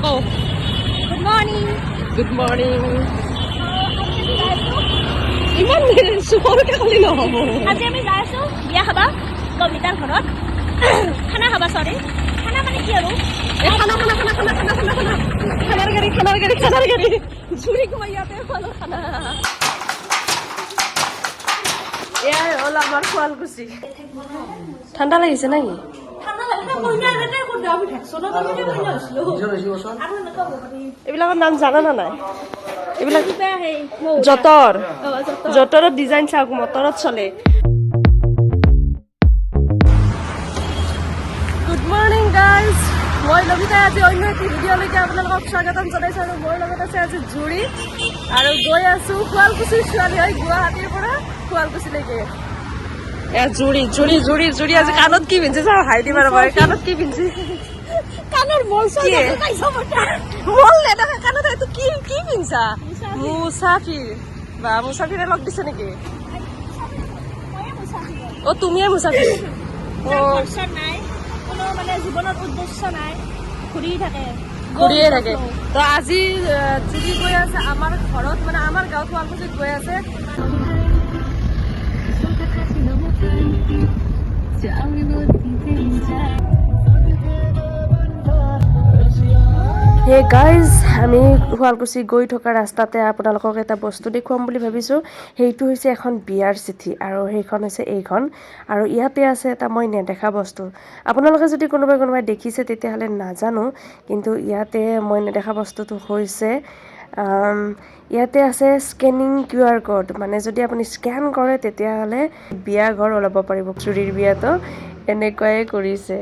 কও Good morning. Good morning ইমান চুপৰকে ক'লি নহ'ব আজি আমি যাই আছো বিয়া খাবা লভিতাৰ ঘৰত খানা খাবা সৰি খানা মানে কি আৰু খানাৰ গাড়ী জুৰি কমাই ইয়াতে খোৱালো খানা এয়াই হ'ল আমাৰ শুৱালকুছি ঠাণ্ডা লাগিছে নাকি এইবিলাকৰ নাম জানা না নাই এইবিলাক যতৰ যতৰৰ ডিজাইন চাওক মটৰত চলে গুড মৰ্নিং গাইজ মই লভিতাই আজি অন্য এটি ভিডিঅ'লৈকে আপোনালোকক স্বাগতম জনাইছোঁ আৰু মোৰ লগত আছে আজি জুৰি আৰু গৈ আছোঁ শুৱালকুছিৰ ছোৱালী হৈ গুৱাহাটীৰ পৰা শুৱালকুছিলৈকে এয়া জুৰি জুৰি জুৰি জুৰি আজি কাণত কি পিন্ধিছে চাওঁ হাই দিবা ৰ'বা কাণত কি পিন্ধিছে কাণৰ মল মল নেদেখা কাণত এইটো কি কি পিন্ধিছা মুছাফিৰ বা মুছাফিৰে লগ দিছে নেকি অ' তুমিয়ে মুছাফিৰ নাই কোনো মানে জীৱনত উদ্দেশ্য নাই ঘূৰিয়ে থাকে তো আজি জুৰি গৈ আছে আমাৰ ঘৰত মানে আমাৰ গাঁৱত শুৱালকুছিত গৈ আছে হে গাইজ আমি শুৱালকুছি গৈ থকা ৰাস্তাতে আপোনালোকক এটা বস্তু দেখুৱাম বুলি ভাবিছোঁ সেইটো হৈছে এখন বিয়াৰ চিঠি আৰু সেইখন হৈছে এইখন আৰু ইয়াতে আছে এটা মই নেদেখা বস্তু আপোনালোকে যদি কোনোবাই দেখিছে তেতিয়াহ'লে নাজানো কিন্তু ইয়াতে মই নেদেখা বস্তুটো হৈছে ইয়াতে আছে স্কেনিং QR কোড মানে যদি আপুনি স্কেন কৰে তেতিয়াহ'লে বিয়া ঘৰ ওলাব পাৰিব চুৰিৰ বিয়াটো এনেকুৱাই কৰিছে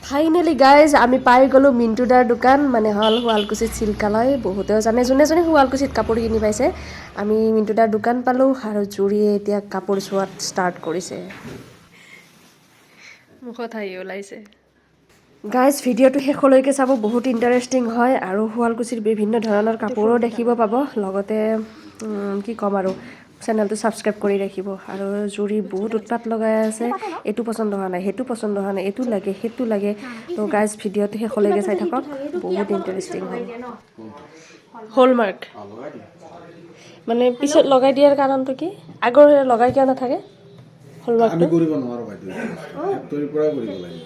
ফাইনেলি গাইজ আমি পাই গ'লো মিণ্টুদাৰ দোকান মানে হ'ল শুৱালকুছিত চিল্কালয় বহুতেও জানে যোনে শুৱালকুছিত কাপোৰ কিনি পাইছে আমি মিণ্টুদাৰ দোকান পালোঁ আৰু জুৰিয়ে এতিয়া কাপোৰ চোৱাত ষ্টাৰ্ট কৰিছে মুখত হাঁহি ওলাইছে গাইজ ভিডিঅ'টো শেষলৈকে চাব বহুত ইণ্টাৰেষ্টিং হয় আৰু শুৱালকুছিৰ বিভিন্ন ধৰণৰ কাপোৰো দেখিব পাব লগতে কি ক'ম আৰু চেনেলটো ছাবস্ক্ৰাইব কৰি ৰাখিব আৰু জুৰি বহুত উৎপাত লগাই আছে এইটো পচন্দ হোৱা নাই সেইটো পচন্দ হোৱা নাই এইটো লাগে সেইটো লাগে তো গাইজ ভিডিঅ'টো শেষলৈকে চাই থাকক বহুত ইণ্টাৰেষ্টিং হয় হলমাৰ্ক মানে পিছত লগাই দিয়াৰ কাৰণটো কি আগৰ লগাই কিয় নাথাকে হলমাৰ্ক আমি কৰিব নোৱাৰো বাইদেউ ফেক্টৰীৰ পৰা কৰিব লাগে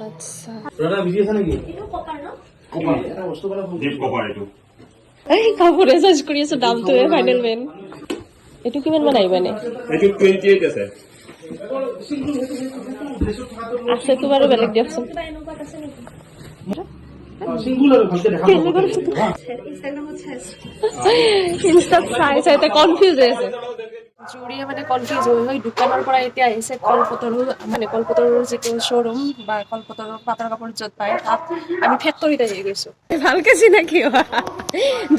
আচ্ছা দাদা বিজি আছে নেকি এইটো কপাৰ ন কপাৰ এটা বস্তু কৰা ডিপ কপাৰ এইটো এই কাপোৰে চাৰ্চ কৰি আছো দামটোৱে ফাইনেল মেন এইটো কিমান মান আহিব নে এইটো 28 আছে আছে তো বাৰু বেলেগ দিয়কচোন কিবা এনেকুৱা আছে নেকি সিঙ্গুল আৰু ভালকে দেখা ইনষ্টাত চাই চাই কনফিউজ হৈ আছে জুৰিয়ে মানে কনফিউজ হৈ দোকানৰ পৰা এতিয়া আহিছে কলপতৰু মানে কলপতৰুৰ যিটো শ্ব'ৰুম বা কলপতৰুৰ পাটৰ কাপোৰ য'ত পায় তাত আমি ফেক্টৰীত আহি গৈছোঁ ভালকে চিনাকি হোৱা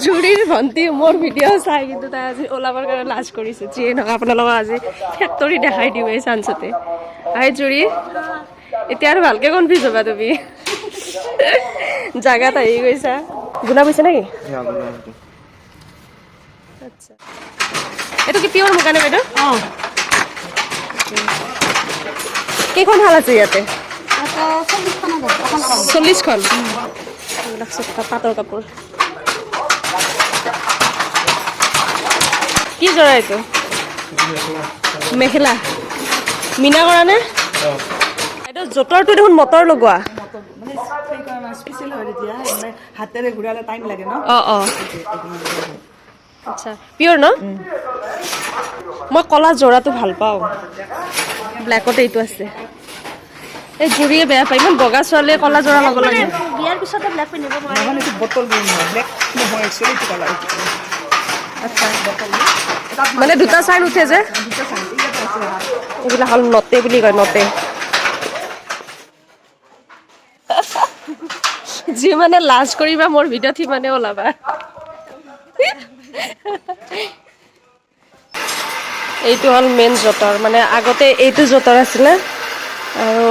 জুৰিৰ ভণ্টি মোৰ ভিডিঅ' চাই কিন্তু তাই আজি ওলাবৰ কাৰণে লাজ কৰিছে যিয়ে নহওক আপোনালোকক আজি ফেক্টৰী দেখাই দিওঁ এই চান্সতে হাই জুৰি এতিয়া আৰু ভালকে কনফিউজ হ'বা তুমি জাগাত আহি গৈছা গুণা গৈছে নেকি আচ্ছা এইটো কি পিয়ৰ মুগা নে বাইদেউ কেইখন শাল আছে ইয়াতে 40খন পাটৰ কাপোৰ কি জৰা এইটো মেখেলা মিনা কৰা নে এইটো যঁতৰটো দেখোন মটৰ লগোৱা হাতেৰে ঘূৰালে টাইম লাগে ন আচ্ছা পিয়ৰ ন মই কলা জোৰাটো ভাল পাওঁ ব্লেকতে এইটো আছে এই জুৰিয়ে বেয়া পায় ইমান বগা ছোৱালীয়ে কলা জোৰা ল'ব লাগে বিয়াৰ পিছতে ব্লেক পিন্ধিব নোৱাৰে নহ'লে এইটো বটল গ্ৰীণ নহয় ব্লেক নহয় একচুৱেলি এইটো কালাৰ আচ্ছা মানে দুটা চাইড উঠে যে এইবিলাক হ'ল নতে বুলি কয় নতে যি মানে লাজ কৰিবা মোৰ ভিডিঅ'ত সি মানে ওলাবা এইটো হ'ল মেইন যঁতৰ মানে আগতে এইটো যঁতৰ আছিলে আৰু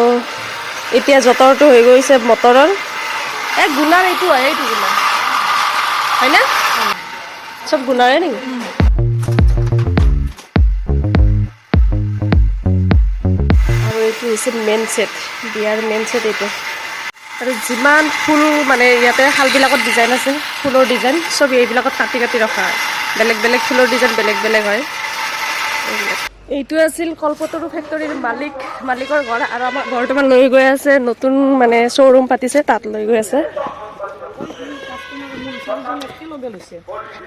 এতিয়া যঁতৰটো হৈ গৈছে মটৰৰ গুণাৰ এইটো হয় এইটো গুণাৰ হয়নে চব গুণাৰে নেকি আৰু এইটো হৈছে মেইন ছেট বিয়াৰ মেইন ছেট এইটো আৰু যিমান ফুল মানে ইয়াতে শালবিলাকত ডিজাইন আছে ফুলৰ ডিজাইন চব এইবিলাকত কাটি কাটি ৰখা হয় বেলেগ বেলেগ ফুলৰ ডিজাইন বেলেগ বেলেগ হয় এইটো আছিল কল্পতৰু ফেক্টৰীৰ মালিকৰ ঘৰ আৰু আমাক বৰ্তমান লৈ গৈ আছে নতুন মানে শ্ব'ৰুম পাতিছে তাত লৈ গৈ আছে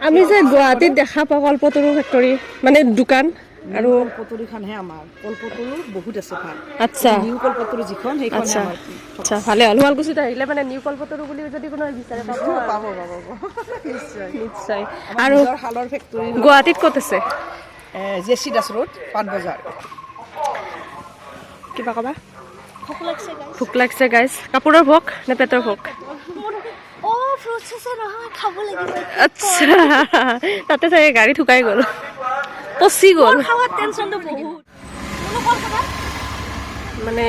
আমি যে গুৱাহাটীত দেখা পাওঁ কল্পতৰু ফেক্টৰী মানে দোকান আৰু কলপতৰুখনহে আমাৰ কলপতৰু বহুত আছে ভাল আচ্ছা নিউ কলপতৰু যিখন সেইখন আচ্ছা আমাৰ আচ্ছা ভালে হ'ল শুৱালকুছিত আহিলে মানে নিউ কল্পতৰু বুলি যদি কোনোবাই বিচাৰে পাব পাব নিশ্চয় নিশ্চয় আৰু আৰু শালৰ ফেক্টৰী গুৱাহাটীত ক'ত আছে জেচি দাস ৰোড পাণবজাৰ কিবা ক'বা ভোক লাগছে গাইছ ভোক লাগিছে গাইজ কাপোৰৰ ভোক নে পেটৰ ভোক অ' ফ্ৰুটছ আছে নহয় খাব লাগিব আচ্ছা তাতে চাগে গাড়ী ঠুকাই গ'ল পচি গ'ল খাৱাৰ টেনচনটো বহুত কোনো কল খাবা মানে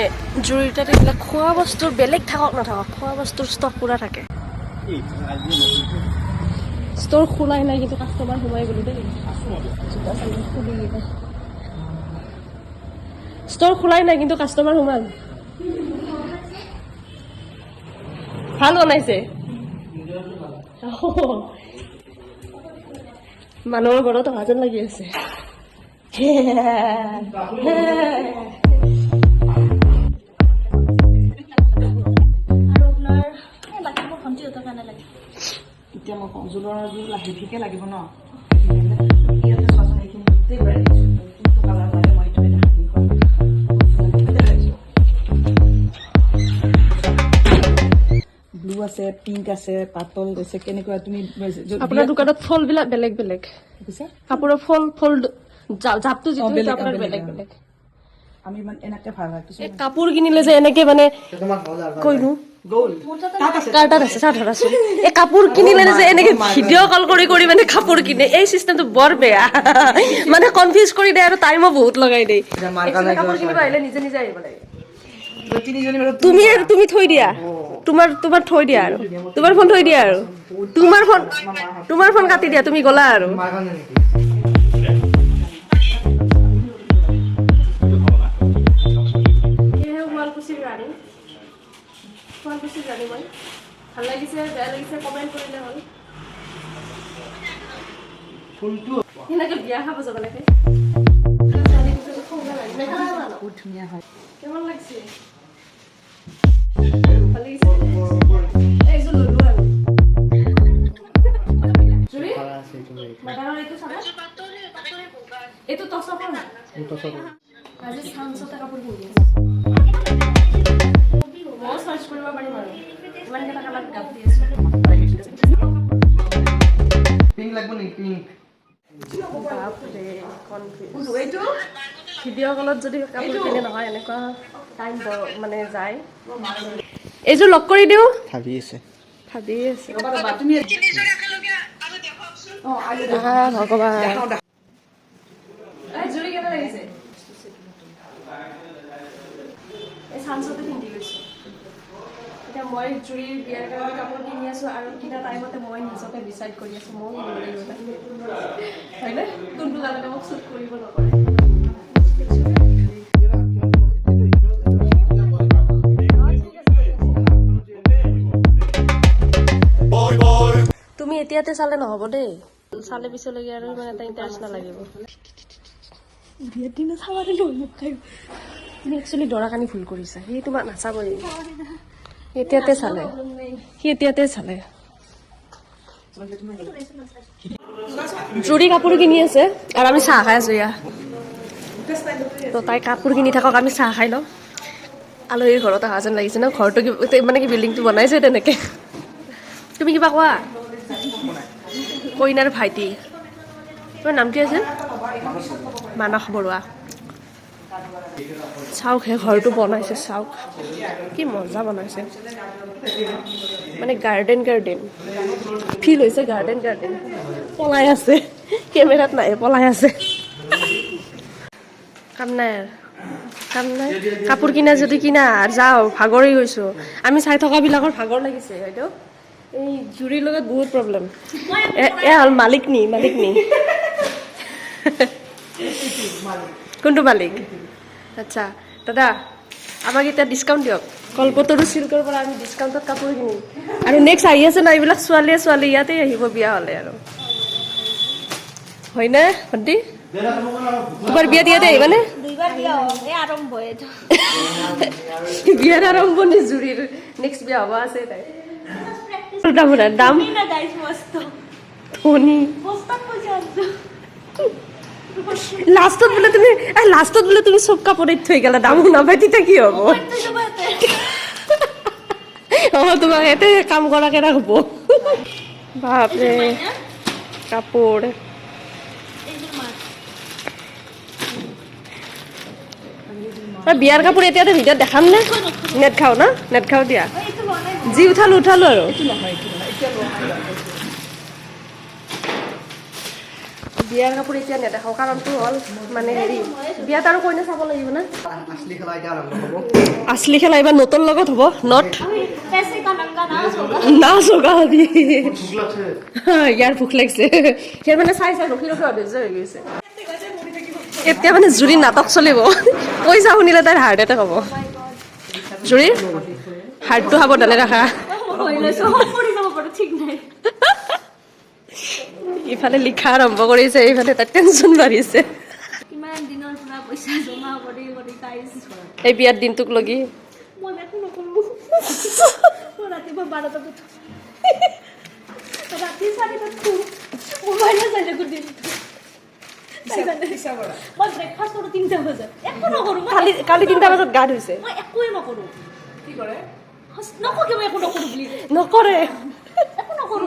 জুৰিৰ তাত এইবিলাক খোৱা বস্তুৰ বেলেগ থাকক নাথাকক খোৱা বস্তুৰ ষ্টক পুৰা থাকে ষ্ট'ৰ খোলাই নাই কিন্তু কাষ্টমাৰ সোমাই গ'লো দেই ষ্ট'ৰ খোলাই নাই কিন্তু কাষ্টমাৰ সোমাল ভাল বনাইছে মানুহৰ ঘৰত অহা যেন লাগি আছে আৰু আপোনাৰ বাকী মোৰ ভণ্টিহঁতৰ কাৰণে লাগে এতিয়া মই কওঁ জোলৰ হেভিকে লাগিব ন ইয়াতে চোৱাচোন এইখিনি গোটেই ব্ৰেণ্ড কোনটো কালাৰ লাগে মই এইটোৱে ব্লু আছে পিংক আছে পাতল আছে কেনেকুৱা তুমি আপোনাৰ দোকানত ফলবিলাক বেলেগ বেলেগ কাপোৰৰ ফল জাপটো যিটো সেইটো আপোনাৰ বেলেগ বেলেগ আমি মানে এনেকে ভাল হয় এই কাপোৰ কিনিলে যে এনেকে মানে কৈনো কাৰ্টাত আছে চা ধৰাচোন এই কাপোৰ কিনিলে যে এনেকে ভিডিঅ' কল কৰি কৰি মানে কাপোৰ কিনে এই চিষ্টেমটো বৰ বেয়া মানে কনফিউজ কৰি দিয়ে আৰু টাইমো বহুত লগাই দিয়ে কাপোৰ কিনিব আহিলে নিজে নিজে আহিব লাগে তুমি থৈ দিয়া তোমাৰ থৈ দিয়া আৰু তোমাৰ ফোন থৈ দিয়া আৰু তোমাৰ ফোন কাটি দিয়া তুমি গ'লা আৰু শুৱালকুছিৰ ৰাণী মই ভাল লাগিছে বেয়া লাগিছে কমেণ্ট কৰিলে হ'ল সেনেকে বিয়া খাব যাব লাগে বহুত ধুনীয়া হয় কেমন লাগছে ভাল লাগিছে একজন ললো আৰু জুৰি মাদাৰৰ এইটো চাবা এইটো টচকৰ না আজি চানসতে কাপোৰ কিনি আছে মই সাৰ্চ কৰিব পাৰিম আৰু ইমান কেটা কালাৰ গাপ দি আছে পিঙ্ক লাগবে নি পিঙ্ক বাপৰে কনফিউজ এইটো ভিডিঅ' কলত যদি কাপোৰ কিনে নহয় এনেকুৱা টাইম মানে যায় এইযোৰ লক কৰি দিওঁ ভাবি আছে তুমি ভগৱান জুৰি কেনে লাগিছে এই চানসতে পিন্ধি গৈছো এতিয়া মই জুৰিৰ বিয়াৰ কাৰণে কাপোৰ কিনি আছো আৰু কিনা টাইমতে মই নিজকে ডিচাইড কৰি আছো মই হয়নে কোনটো জাগাতে মোক শ্বুট কৰিব নকৰে তুমি এতিয়াতে চালে নহ'ব দেই চালে পিছলৈকে আৰু ইমান এটা ইণ্টাৰেষ্ট নালাগিব বিয়াৰ দিনা চাবাৰে লৈ মোক খাই তুমি একচুৱেলি দৰা কানি ভুল কৰিছা সি তোমাক নাচাবই এতিয়াতে চালে জুৰি কাপোৰ কিনি আছে আৰু আমি চাহ খাই আছো ইয়া তো তাই কাপোৰ কিনি থাকক আমি চাহ খাই লওঁ আলহীৰ ঘৰত অহা যেন লাগিছে ন ঘৰটো মানে কি বিল্ডিংটো বনাইছে তেনেকে তুমি কিবা কোৱা কইনাৰ ভাইটি তোমাৰ নাম কি আছিল মানস বৰুৱা চাওক সেই ঘৰটো বনাইছে চাওক কি মজা বনাইছে মানে গাৰ্ডেন ফিল হৈছে গাৰ্ডেন পলাই আছে কেমেৰাত নাই পলাই আছে কাম নাই কাপোৰ কিনা যদি কিনা যাওঁ ভাগৰি গৈছো আমি চাই থকাবিলাকৰ ভাগৰ লাগিছে হয়তো এই জুৰিৰ লগত বহুত প্ৰব্লেম এ হ'ল মালিক নি কোনটো মালিক আচ্ছা দাদা আমাক এতিয়া ডিছকাউণ্ট দিয়ক কল্পতৰু চিল্কৰ পৰা আমি ডিছকাউণ্টত কাপোৰ কিনিম আৰু নেক্সট আহি আছে না এইবিলাক ছোৱালী ইয়াতে আহিব বিয়া হ'লে আৰু হয়নে ভণ্টি তোমাৰ বিয়া ইয়াতে আহিবানে দুইবাৰ বিয়া এই আৰম্ভ এইটো বিয়াৰ আৰম্ভণি জুৰিৰ নেক্সট বিয়া হ'ব আছে তাই দাম না গাইস মস্ত ধনী বস্তাত পইচা আছে লাষ্টত বোলে তুমি চব কাপোৰত থৈ গেলা দামো নাপাই তেতিয়া কি হ'ব তোমাক ইয়াতে কাম কৰাকে ৰাখব বাপৰে কাপোৰ বিয়াৰ কাপোৰ এতিয়াতে ভিডিঅ'ত দেখাম নে নেট খাওঁ ন নেট খাওঁ দিয়া যি উঠালো আৰু বিয়াৰ কাপোৰ এতিয়া নেদেখাওঁ কাৰণটো হ'ল মানে হেৰি বিয়াত আৰু কইনা চাব লাগিব না असली खेला क्या आरंभ होबो আছলি খেলা এইবাৰ নতুন লগত হ'ব নট पैसे का नंगा ना होगा না চগা হবি भूख लगছে ইয়াৰ ভোক লাগিছে সেই মানে চাই ৰখি অধৈৰ্য হৈ গৈছে এতিয়া মানে জুৰি নাটক চলিব পইচা শুনিলে তাইৰ হাৰ্ট এটেক হ'ব জুৰি হাৰ্টটো সাৱধানে ৰাখা ঠিক নাই ইফালে লিখা আৰম্ভ কৰিছে এইফালে তাত টেনচন বাঢ়িছে কিমান দিনৰ পৰা পইচা জমা কৰি গাইছ এই বিয়াৰ দিনটোক লগি মই একো নকৰো মই ৰাতিপুৱা 12টাত উঠো ৰাতি 4টাত উঠো মোবাইলে চাই থাকো দিন মই ব্ৰেকফাষ্ট কৰো 3টা বজাত একো নকৰো কালি 3টা বজাত গা ধুইছে মই একোৱে নকৰো কি কৰে নকৰো মই একো নকৰো বুলি নকৰে একো নকৰো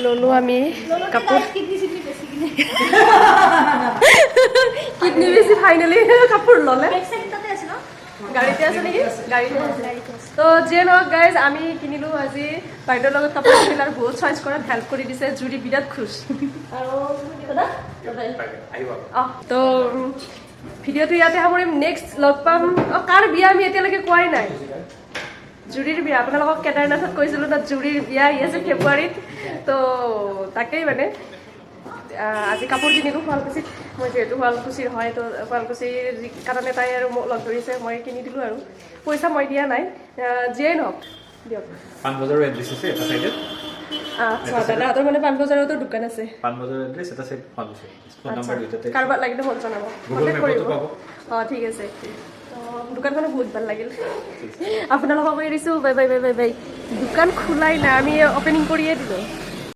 ললো আমি কাপোৰ কিডনি চিডনি বেছি কিনে কিডনি বেছি ফাইনেলি কাপোৰ ল'লে তাতে আছে ন গাড়ীতে আছে নেকি গাড়ীতে আছে তো যিয়ে নহওক গাইজ আমি কিনিলো আজি বাইদেউৰ লগত কাপোৰ কিনিলো আৰু বহুত চইচ কৰাত হেল্প কৰি দিছে জুৰি বিৰাট খুচ আৰু তো ভিডিঅ'টো ইয়াতে সামৰিম নেক্সট লগ পাম কাৰ বিয়া আমি এতিয়ালৈকে কোৱাই নাই জুৰিৰ বিয়া আপোনালোকক কেদাৰনাথত কৈছিলোঁ তাত জুৰিৰ বিয়া আহি আছে ফেব্ৰুৱাৰীত তো তাকেই মানে আজি কাপোৰ কিনিলোঁ শুৱালকুছিত মই যিহেতু শুৱালকুছিৰ হয় তো শুৱালকুছিৰ কাৰণে তাই আৰু মোক লগ ধৰিছে মই কিনি দিলোঁ আৰু পইচা মই দিয়া নাই যিয়েই নহওক দিয়ক পাণবজাৰৰ এড্ৰেছ আছে এটা চাইডত আচ্ছা দাদাহঁতৰ মানে পাণবজাৰতো দোকান আছে পাণবজাৰৰ এড্ৰেছ এটা চাইড শুৱালকুছি ফোন নম্বৰ দুইটাতে কাৰোবাক লাগিলে ফোন জনাব গুগল কণ্টেক্ট কৰিব মেপতো পাব অঁ ঠিক আছে দোকানখনো বহুত ভাল লাগিল আপোনালোকক কৈ দিছোঁ bye bye bye bye bye দোকান খোলাই নাই আমি অপেনিং কৰিয়ে দিলোঁ